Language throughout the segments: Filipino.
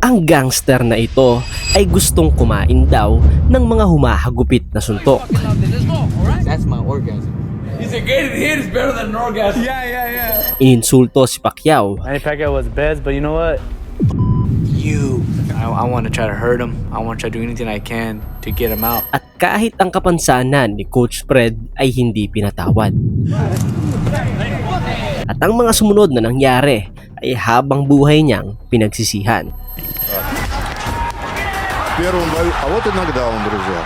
Ang gangster na ito ay gustong kumain daw ng mga humahagupit na suntok. That's my orgasm. He's a gated hit is better than an orgasm. Yeah. Ininsulto si Pacquiao Manny Pacquiao was best, but you know what? I want to try to hurt him. I want to try to do anything I can to get him out. at kahit ang kapansanan ni Coach Fred ay hindi pinatawad. At ang mga sumunod na nangyari ay habang buhay niyang pinagsisihan. Первым бою, а вот и нокдаун, друзья.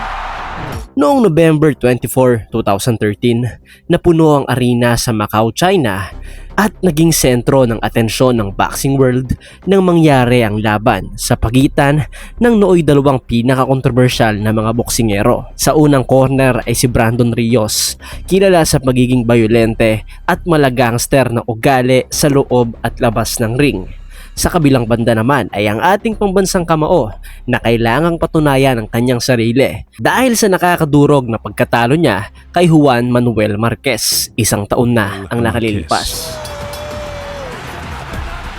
Noong November 24, 2013, napuno ang arena sa Macau, China at naging sentro ng atensyon ng boxing world nang mangyari ang laban sa pagitan ng nooy dalawang pinaka-controversial na mga boksingero. Sa unang corner ay si Brandon Rios, kilala sa pagiging bayolente at malagangster na ugali sa loob at labas ng ring. Sa kabilang banda naman ay ang ating pambansang kamao na kailangang patunayan ang kanyang sarili dahil sa nakakadurog na pagkatalo niya kay Juan Manuel Marquez, 1 taon na ang nakalilipas.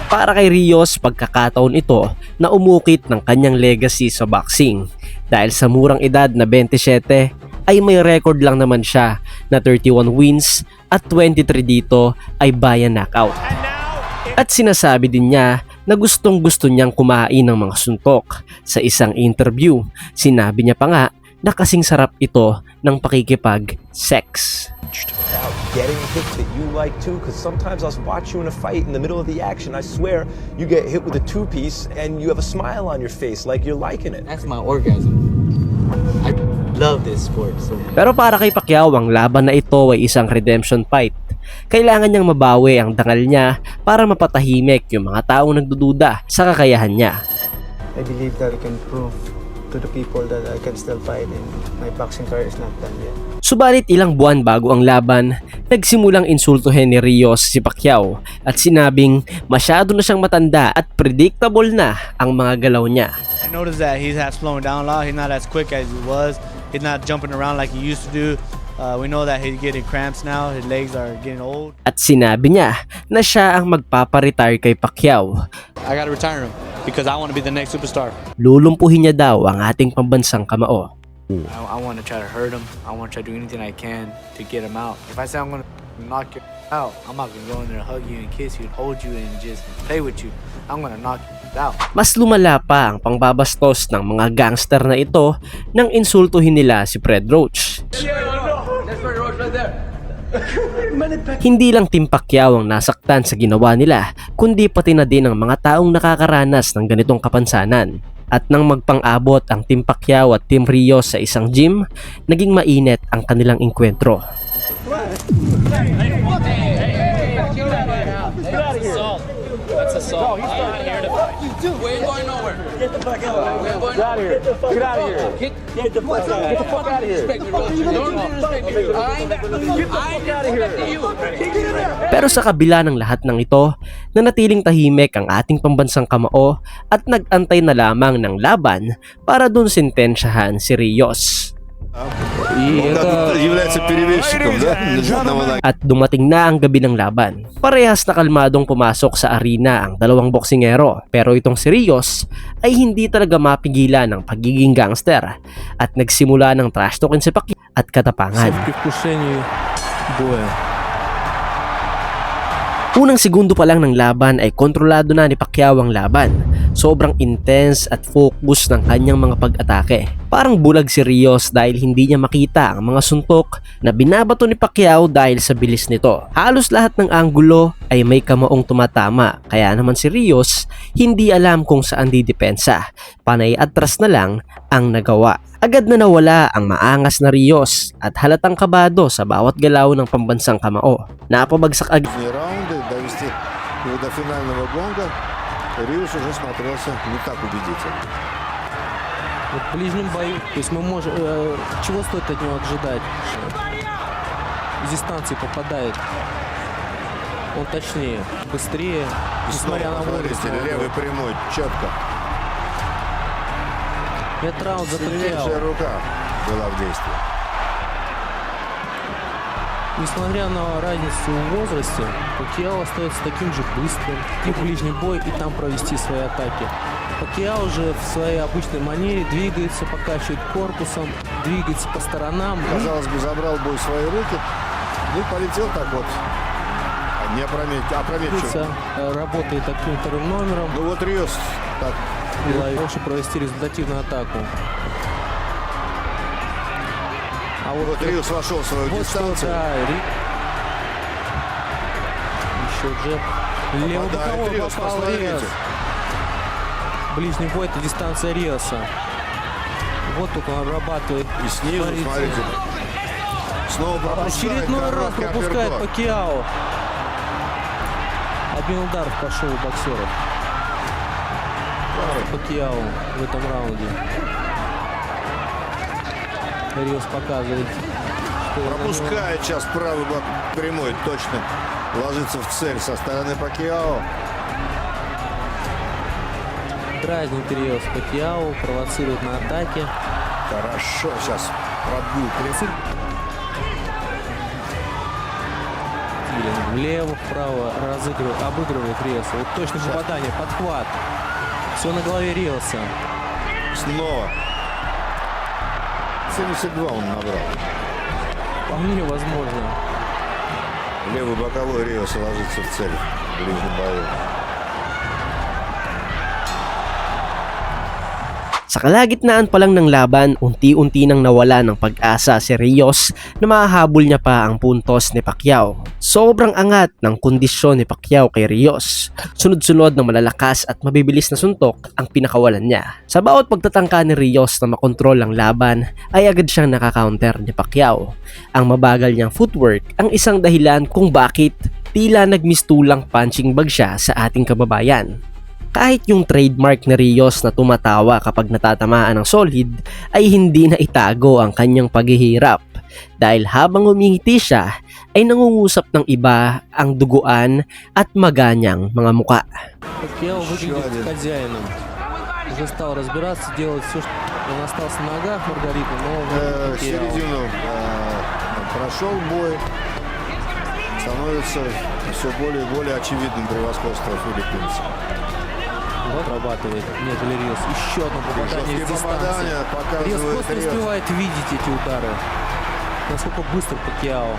Para kay Rios, pagkakataon ito na umukit ng kanyang legacy sa boxing dahil sa murang edad na 27 ay may record lang naman siya na 31 wins at 23 dito ay via knockout. At sinasabi din niya na gustong-gusto niyang kumain ng mga suntok. Sa isang interview, sinabi niya pa nga na kasing sarap ito ng pakikipag-sex. Getting hits that you like too, because sometimes I'll watch you in a fight in the middle of the action. I swear you get hit with a two-piece and you have a smile on your face like you're liking it. That's my orgasm. I love this sport so much. Pero para kay Pacquiao, ang laban na ito ay isang redemption fight. Kailangan niyang mabawi ang dangal niya para mapatahimik yung mga taong nagdududa sa kakayahan niya. I believe that I can prove to the people that I can still fight and my boxing career is not done yet. Subalit ilang buwan bago ang laban, nagsimulang insultuhin ni Rios si Pacquiao at sinabing masyado na siyang matanda at predictable na ang mga galaw niya. I noticed that he has slowing down a lot. He's not as quick as he was. He's not jumping around like he used to do. We know that he's getting cramps now. His legs are getting old. At sinabi niya na siya ang magpaparetire kay Pacquiao. I gotta retire him because I want to be the next superstar. Lulumpuhin niya daw ang ating pambansang kamao. I want to try to hurt him. I want to try to do anything I can to get him out. If I say I'm going to knock you out, I'm not going to go in there and hug you and kiss you and hold you and just play with you. I'm going to knock you out. Mas lumala pa ang pangbabastos ng mga gangster na ito nang insultuhin nila si Fred Roach. Hindi lang Team Pacquiao ang nasaktan sa ginawa nila, kundi pati na din ang mga taong nakakaranas ng ganitong kapansanan. At nang magpang-abot ang Team Pacquiao at Team Rios sa isang gym, naging mainit ang kanilang enkwentro. That's assault. I'm not here to fight. We ain't going nowhere. Get the fuck out. We ain't going nowhere. Get out of here. Get the fuck out. Get the fuck out of here. Don't disrespect me. I ain't disrespecting you. Pero sa kabila ng lahat ng ito, nanatiling tahimik ang ating pambansang kamao at nag-antay na lamang ng laban para dun sentensyahan si Rios. Является перевесчиком, да? At dumating na ang gabi ng laban. Parehas na kalmadong pumasok sa arena ang dalawang boksingero, pero itong si Rios ay hindi talaga mapigilan ng pagiging gangster at nagsimula ng trash talkin si Pacquiao at katapangan. Unang segundo pa lang ng laban ay kontrolado na ni Pacquiao ang laban. Sobrang intense at focus ng kanyang mga pag-atake. Parang bulag si Rios dahil hindi niya makita ang mga suntok na binabato ni Pacquiao dahil sa bilis nito. Halos lahat ng anggulo ay may kamaong tumatama, kaya naman si Rios hindi alam kung saan didepensa. Panay atras na lang ang nagawa. Agad na nawala ang maangas na Rios at halatang kabado sa bawat galaw ng pambansang kamao. Napabagsak agad Раунды довести его до финального гонга. Риус уже смотрелся не так убедительно. Вот в ближнем бою, то есть мы можем, чего стоит от него ожидать? С дистанции попадает. Он точнее, быстрее, несмотря на возраст. Левый прямой, четко. Это раунд за Пакьяо. Сильнейшая рука была в действии. Несмотря на разницу в возрасте, Пакьяо остается таким же быстрым, и в ближний бой, и там провести свои атаки. Пакьяо же в своей обычной манере двигается, покачивает корпусом, двигается по сторонам. Казалось бы, забрал бой в свои руки. Ну и полетел так вот. Не опрометчиво. Работает таким вторым номером. Ну вот Риос так. Лучше провести результативную атаку. А Вот Риос вошел в свою вот дистанцию. что, да, еще джеб. Левый Попадает боковой Риос, попал посмотрите. Риос. Ближний бой — это дистанция Риоса. Вот тут он обрабатывает. И снизу, смотрите. Снова пропускает. Очередной раз короткий пропускает апперкот. Пакьяо. Обмен ударов пошел у боксеров. Пакьяо в этом раунде. Риос показывает, что Пропускает сейчас правый бок прямой. Точно ложится в цель со стороны Пакьяо. дразнит Риос Пакьяо, провоцирует на атаке. Хорошо сейчас пробил пресс. Влево, вправо обыгрывает Риоса. Вот точное попадание, подхват. Все на голове Риоса. Снова. 72 он набрал. Вполне возможно. Левый боковой Риоса ложится в цель в ближнем бою. Sa kalagitnaan pa lang ng laban, unti-unti nang nawala ng pag-asa si Rios na mahahabol niya pa ang puntos ni Pacquiao. Sobrang angat ng kondisyon ni Pacquiao kay Rios. Sunod-sunod na malalakas at mabibilis na suntok ang pinakawalan niya. Sa bawat pagtatangka ni Rios na makontrol ang laban, ay agad siyang nakaka-counter ni Pacquiao. Ang mabagal niyang footwork ang isang dahilan kung bakit tila nagmistulang punching bag siya sa ating kababayan. Kahit yung trademark ni Rios na tumatawa kapag natatamaan ng solid ay hindi na itago ang kanyang paghihirap dahil habang umingiti siya ay nangungusap ng iba ang duguan at maganyang mga muka. Пакьяо выглядит хозяином. Уже стал разбираться, делать все, что он остался на ногах, Маргарита, но Пакьяо. Середину прошел бой. Становится все более и более очевидным превосходство филиппинца. Вот отрабатывает нежели Риос. Еще одно попадание из дистанции. Риос Показывает просто не Риос. успевает видеть эти удары. Насколько быстро Пакьяо.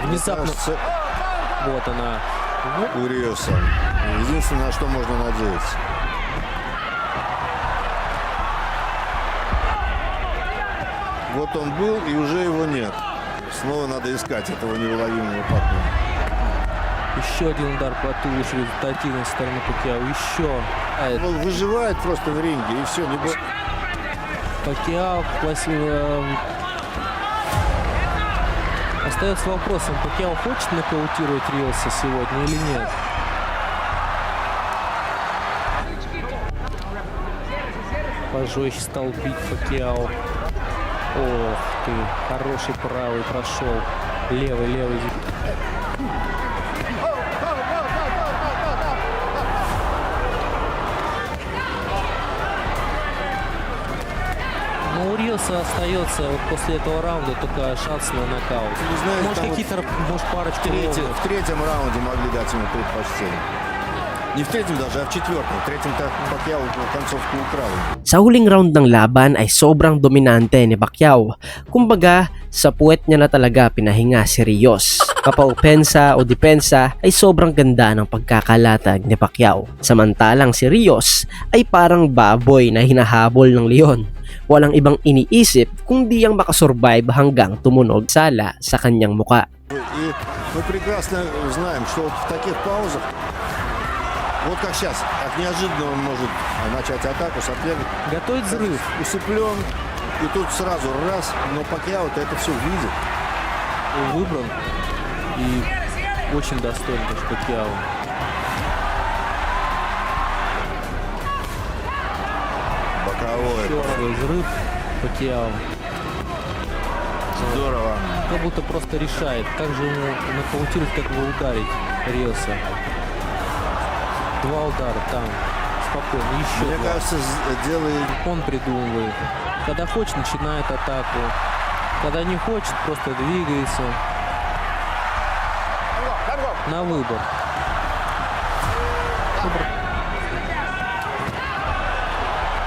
Внезапно. Кажется, Вот она. у Риоса. Единственное, на что можно надеяться. Вот он был, и уже его нет. Снова надо искать этого неуловимого партнера. Еще один удар по туловищу результативной со стороны Пакьяо. Еще. Он выживает просто в ринге, и все. Пакьяо остается вопросом, Пакьяо хочет нокаутировать Риоса сегодня или нет? Пожестче стал бить Пакьяо. Ох ты, хороший правый прошел. Левый. Но у Риоса остается вот после этого раунда только шанс на нокаут. Не знаю, Может, там какие-то, может, парочку В третьем раунде могли дать ему предпочтение. Не в третьем даже, а в четвертом. В третьем-то Пакьяо концовку украл. Sa huling round ng laban ay sobrang dominante ni Pacquiao. Kumbaga, sa puwet niya na talaga pinahinga si Rios. Kapaupensa o depensa ay sobrang ganda ng pagkakalatag ni Pacquiao. Samantalang si Rios ay parang baboy na hinahabol ng leon. Walang ibang iniisip kundi ang makasurvive hanggang tumunog sala sa kanyang muka. И мы прекрасно знаем, что вот в таких паузах, вот как сейчас, от неожиданного он может начать атаку, соперник Готовит взрыв. усыплен, и тут сразу раз, но Пакьяо-то это все видит. Выбран. И очень достойно Пакьяо. Боковой. Первый взрыв Пакьяо. Здорово. Как будто просто решает, как же ему нокаутировать, как его ударить Риоса. Два удара там. Спокойно. Еще Мне два. кажется, делает... Он придумывает. Когда хочет, начинает атаку. Когда не хочет, просто двигается. На выбор.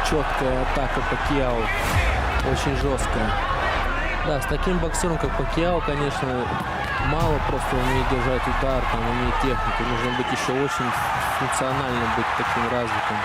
Четкая атака Пакьяо. Очень жесткая. Да, с таким боксером, как Пакьяо, конечно, мало просто умеет держать удар, там, умеет технику. Нужно быть еще очень функциональным, быть таким развитым.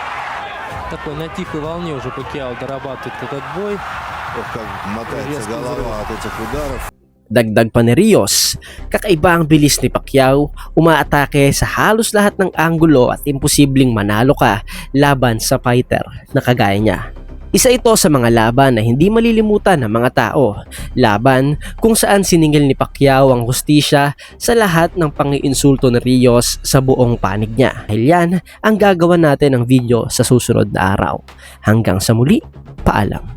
Такой на тихой волне уже Пакьяо дорабатывает этот бой. Ох, как мотается Резкий голова взрыв. от этих ударов. Dagdag pa ni Rios, kakaiba ang bilis ni Pacquiao, umaatake sa halos lahat ng anggulo at imposibleng manalo ka laban sa fighter na kagaya niya. Isa ito sa mga laban na hindi malilimutan ng mga tao, laban kung saan siningil ni Pacquiao ang hustisya sa lahat ng pangiinsulto ni Rios sa buong panig niya. Dahil yan ang gagawa natin ng video sa susunod na araw. Hanggang sa muli, paalam.